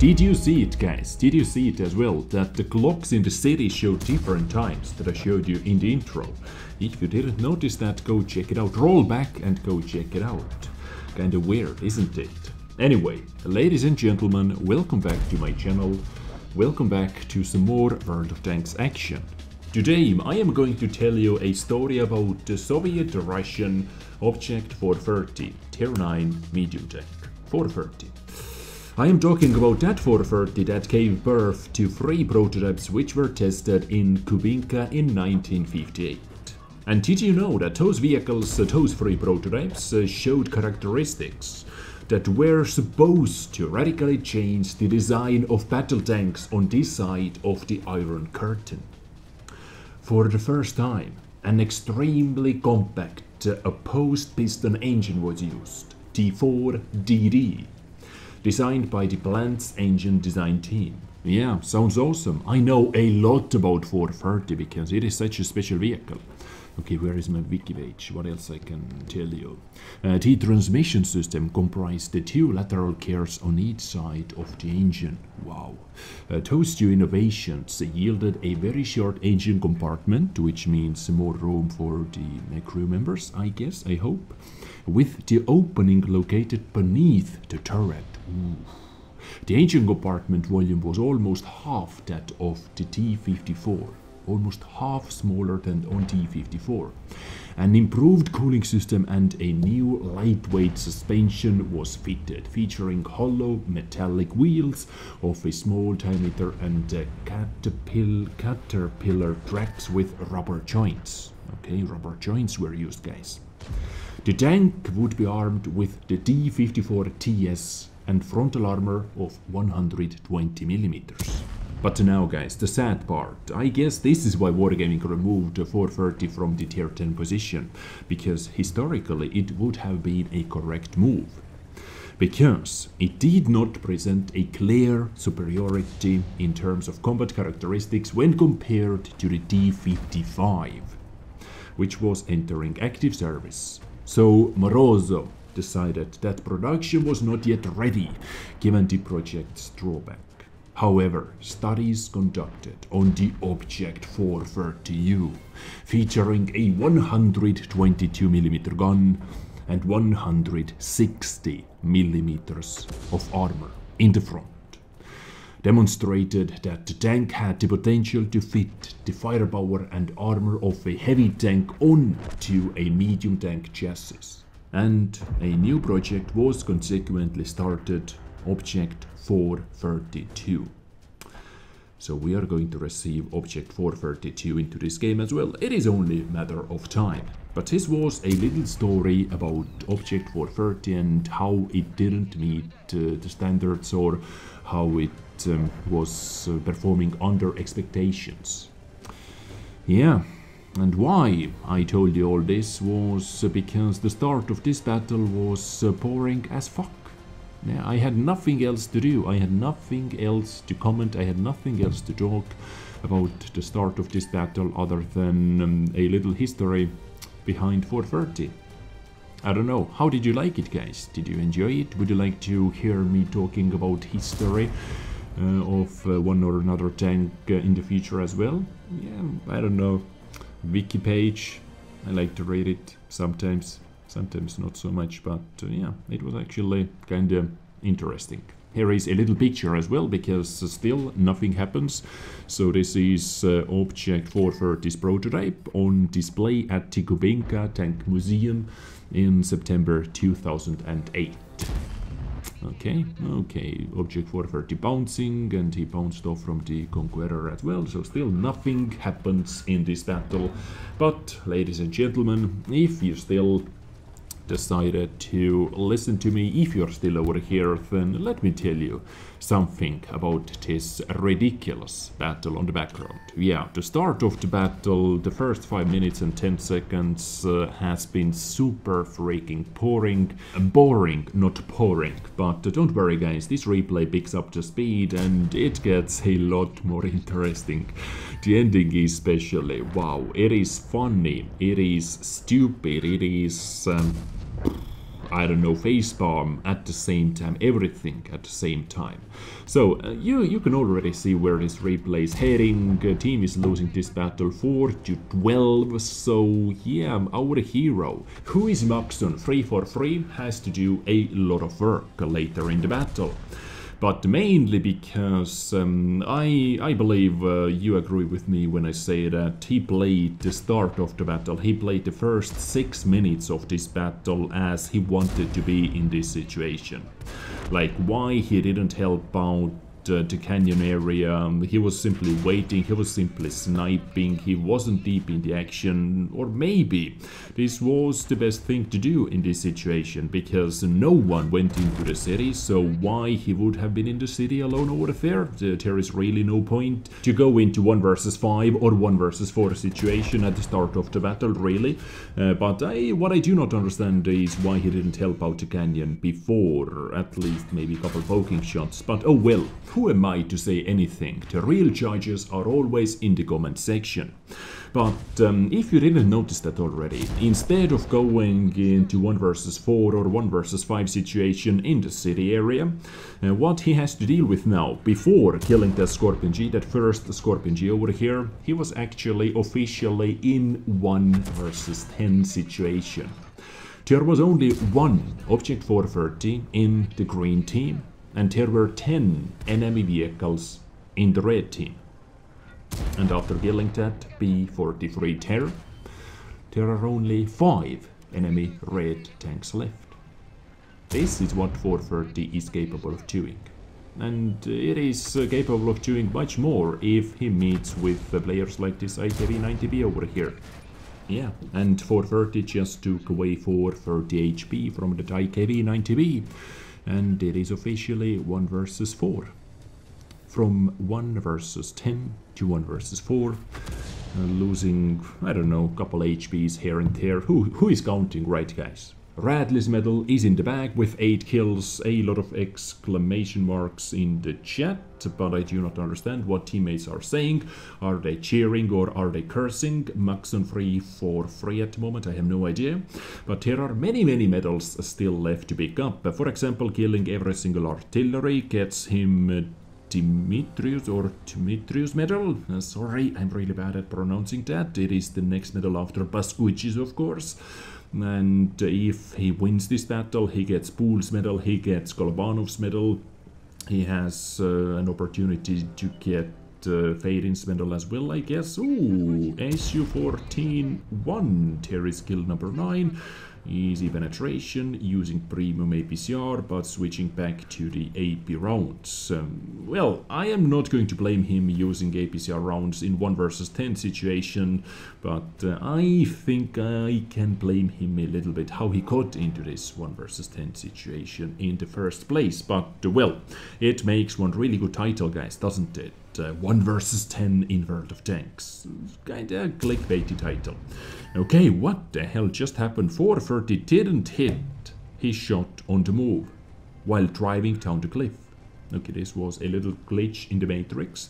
Did you see it, guys? Did you see it as well? That the clocks in the city show different times that I showed you in the intro. If you didn't notice that, go check it out. Roll back and go check it out. Kinda weird, isn't it? Anyway, ladies and gentlemen, welcome back to my channel. Welcome back to some more World of Tanks action. Today I am going to tell you a story about the Soviet-Russian Object 430 Tier 9 medium tank. 430. I am talking about that 430 that gave birth to 3 prototypes which were tested in Kubinka in 1958. And did you know that those vehicles, those 3 prototypes, showed characteristics that were supposed to radically change the design of battle tanks on this side of the Iron Curtain? For the first time, an extremely compact opposed piston engine was used, T4DD, designed by the plant's engine design team. Yeah, sounds awesome. I know a lot about 430 because it is such a special vehicle. Okay, where is my wiki page? What else I can tell you? The transmission system comprised the 2 lateral gears on each side of the engine. Wow. Those 2 innovations yielded a very short engine compartment, which means more room for the crew members, I guess, I hope, with the opening located beneath the turret. Ooh. The engine compartment volume was almost half that of the T-54. Almost half smaller than on T-54. An improved cooling system and a new lightweight suspension was fitted, featuring hollow metallic wheels of a small diameter and caterpillar tracks with rubber joints. Okay, rubber joints were used, guys. The tank would be armed with the T-54 TS and frontal armor of 120mm. But now, guys, the sad part. I guess this is why Wargaming removed the 430 from the tier 10 position, because historically it would have been a correct move. Because it did not present a clear superiority in terms of combat characteristics when compared to the T-55, which was entering active service. So Morozov decided that production was not yet ready, given the project's drawback. However, studies conducted on the Object 430U, featuring a 122mm gun and 160mm of armor in the front, demonstrated that the tank had the potential to fit the firepower and armor of a heavy tank onto a medium tank chassis. And a new project was consequently started, Object 432. So we are going to receive Object 432 into this game as well. It is only a matter of time. But this was a little story about Object 430 and how it didn't meet the standards, or how it was performing under expectations. Yeah. And why I told you all this was because the start of this battle was boring as fuck. Yeah, I had nothing else to do, I had nothing else to comment, I had nothing else to talk about the start of this battle other than a little history behind 430. I don't know, how did you like it, guys? Did you enjoy it? Would you like to hear me talking about history of one or another tank in the future as well? Yeah, I don't know. Wiki page, I like to read it sometimes not so much, but yeah, it was actually kinda interesting. Here is a little picture as well, because still nothing happens. So this is Object 430's prototype on display at the Kubinka Tank Museum in September 2008. Okay, Object 430 bouncing, and he bounced off from the Conqueror as well, so still nothing happens in this battle. But, ladies and gentlemen, if you still decided to listen to me, if you're still over here, then let me tell you something about this ridiculous battle on the background. Yeah, the start of the battle, the first 5 minutes and 10 seconds has been super freaking boring, not pouring, but don't worry guys, this replay picks up the speed and it gets a lot more interesting. The ending especially, wow, it is funny, it is stupid, it is I don't know, Facepalm at the same time, everything at the same time. So you can already see where this replay is heading. Team is losing this battle 4-12, so yeah, our hero, who is Maxon 343, has to do a lot of work later in the battle. But mainly because I believe you agree with me when I say that he played the start of the battle, he played the first 6 minutes of this battle as he wanted to be in this situation. Like, why he didn't help out the canyon area, he was simply waiting, he was simply sniping, he wasn't deep in the action, or maybe this was the best thing to do in this situation, because no one went into the city, so why he would have been in the city alone over there? There is really no point to go into 1 versus 5 or 1 versus 4 situation at the start of the battle, really. But what I do not understand is why he didn't help out the canyon before, at least maybe a couple poking shots, but oh well. Who am I to say anything? The real judges are always in the comment section. But if you didn't notice that already, instead of going into 1 versus 4 or 1 versus 5 situation in the city area, what he has to deal with now, before killing that Scorpion G, that first Scorpion G over here, he was actually officially in 1 versus 10 situation. There was only 1 Object 430 in the green team, and there were 10 enemy vehicles in the red team. And after killing that B-43 there are only 5 enemy red tanks left. This is what 430 is capable of doing. And it is capable of doing much more if he meets with players like this IKV-90B over here. Yeah, and 430 just took away 430 HP from the IKV-90B. And it is officially 1 versus 4. From 1 versus 10 to 1 versus 4. Losing, I don't know, a couple HPs here and there. Who is counting, right, guys? Radley's medal is in the bag with 8 kills, a lot of exclamation marks in the chat, but I do not understand what teammates are saying. Are they cheering or are they cursing? Maxon 343 at the moment, I have no idea. But there are many medals still left to pick up. For example, killing every single artillery gets him Dimitrius medal. Sorry, I'm really bad at pronouncing that. It is the next medal after Bascuichis, of course. And if he wins this battle, he gets Pool's medal, he gets Golovanov's medal. He has an opportunity to get Fadin's medal as well, I guess. Ooh, SU-14-1, Terry skill number 9. Easy penetration, using premium APCR, but switching back to the AP rounds. Well, I am not going to blame him using APCR rounds in 1 versus 10 situation, but I think I can blame him a little bit how he got into this 1 versus 10 situation in the first place. But well, it makes one really good title, guys, doesn't it? 1 versus 10 in World of Tanks. Kinda clickbaity title. Okay, what the hell just happened? 430 didn't hit his shot on the move while driving down the cliff. Okay, this was a little glitch in the matrix,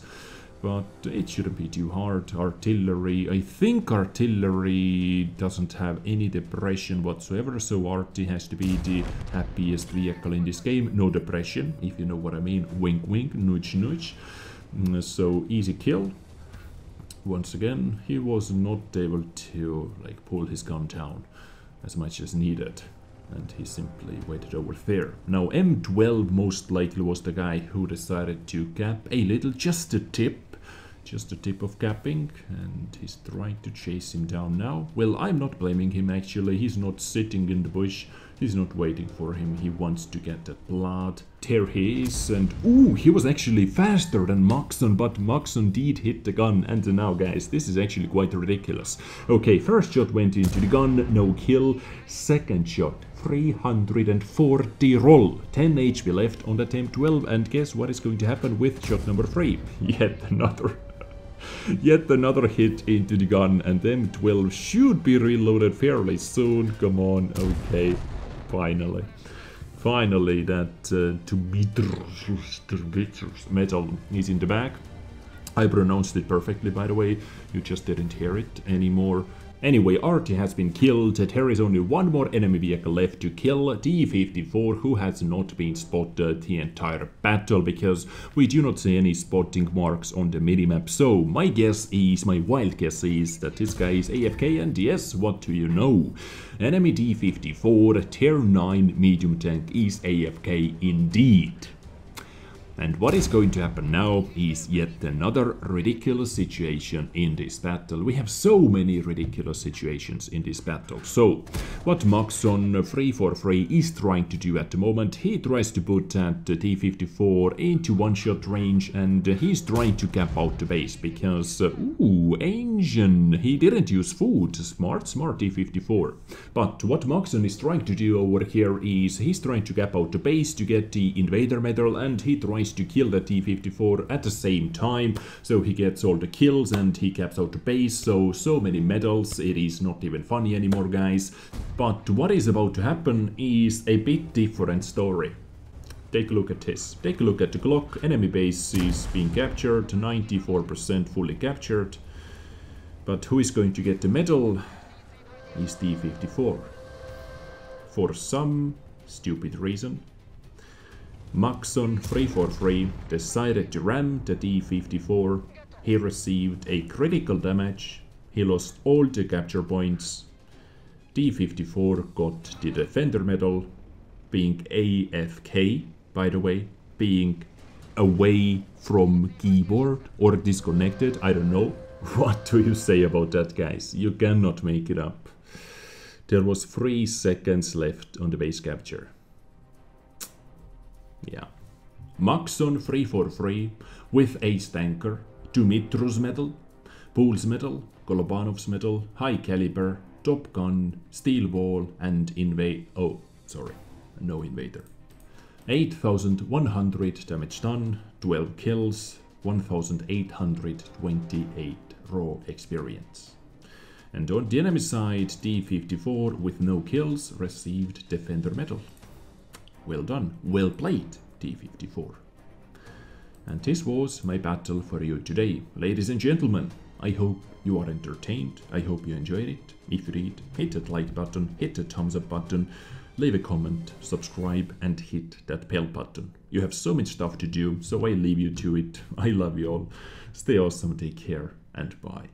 but it shouldn't be too hard. Artillery, I think artillery doesn't have any depression whatsoever, so Arty has to be the happiest vehicle in this game. No depression, if you know what I mean. Wink wink, nudge nudge. So easy kill. Once again, he was not able to like pull his gun down as much as needed, and he simply waited over there. Now M12 most likely was the guy who decided to cap a little, just a tip of capping, and he's trying to chase him down now. Well, I'm not blaming him actually, he's not sitting in the bush, he's not waiting for him, he wants to get that blood. There he is, and ooh, he was actually faster than Maxon, but Maxon did hit the gun, and now guys, this is actually quite ridiculous. Okay, first shot went into the gun, no kill. Second shot, 340 roll, 10 HP left on that M12, and guess what is going to happen with shot number 3? Yet another hit into the gun, and M12 should be reloaded fairly soon. Come on, okay, finally that Dimitrius medal is in the bag. I pronounced it perfectly, by the way, you just didn't hear it anymore. Anyway, Artie has been killed. There is only one more enemy vehicle left to kill, D-54, who has not been spotted the entire battle because we do not see any spotting marks on the minimap. So my wild guess is that this guy is AFK, and yes, what do you know? Enemy D-54, tier 9 medium tank is AFK indeed. And what is going to happen now is yet another ridiculous situation in this battle. We have so many ridiculous situations in this battle. So, what Maxon 343 is trying to do at the moment, he tries to put that T-54 into one-shot range, and he's trying to cap out the base because, Asian, he didn't use food. Smart T-54. But what Maxon is trying to do over here is he's trying to cap out the base to get the invader medal, and he tries to kill the T-54 at the same time, so he gets all the kills and he caps out the base. So many medals, it is not even funny anymore, guys. But what is about to happen is a bit different story. Take a look at this. Take a look at the clock. Enemy base is being captured, 94% fully captured. But who is going to get the medal is T-54. For some stupid reason, Maxon 343 decided to ram the T-54. He received a critical damage. He lost all the capture points. T-54 got the defender medal, being AFK, by the way, being away from keyboard or disconnected. I don't know. What do you say about that, guys? You cannot make it up. There was 3 seconds left on the base capture. Yeah. Maxon 343 with Ace Tanker, Dumitro's medal, Pool's medal, Golobanov's medal, High Caliber, Top Gun, Steel Wall, and no Invader. 8,100 damage done, 12 kills, 1,828 raw experience. And on the enemy side, T-54 with no kills received Defender medal. Well done, well played, T-54. And this was my battle for you today. Ladies and gentlemen, I hope you are entertained, I hope you enjoyed it. If you did, hit that like button, hit the thumbs up button, leave a comment, subscribe, and hit that bell button. You have so much stuff to do, so I leave you to it. I love you all. Stay awesome, take care, and bye.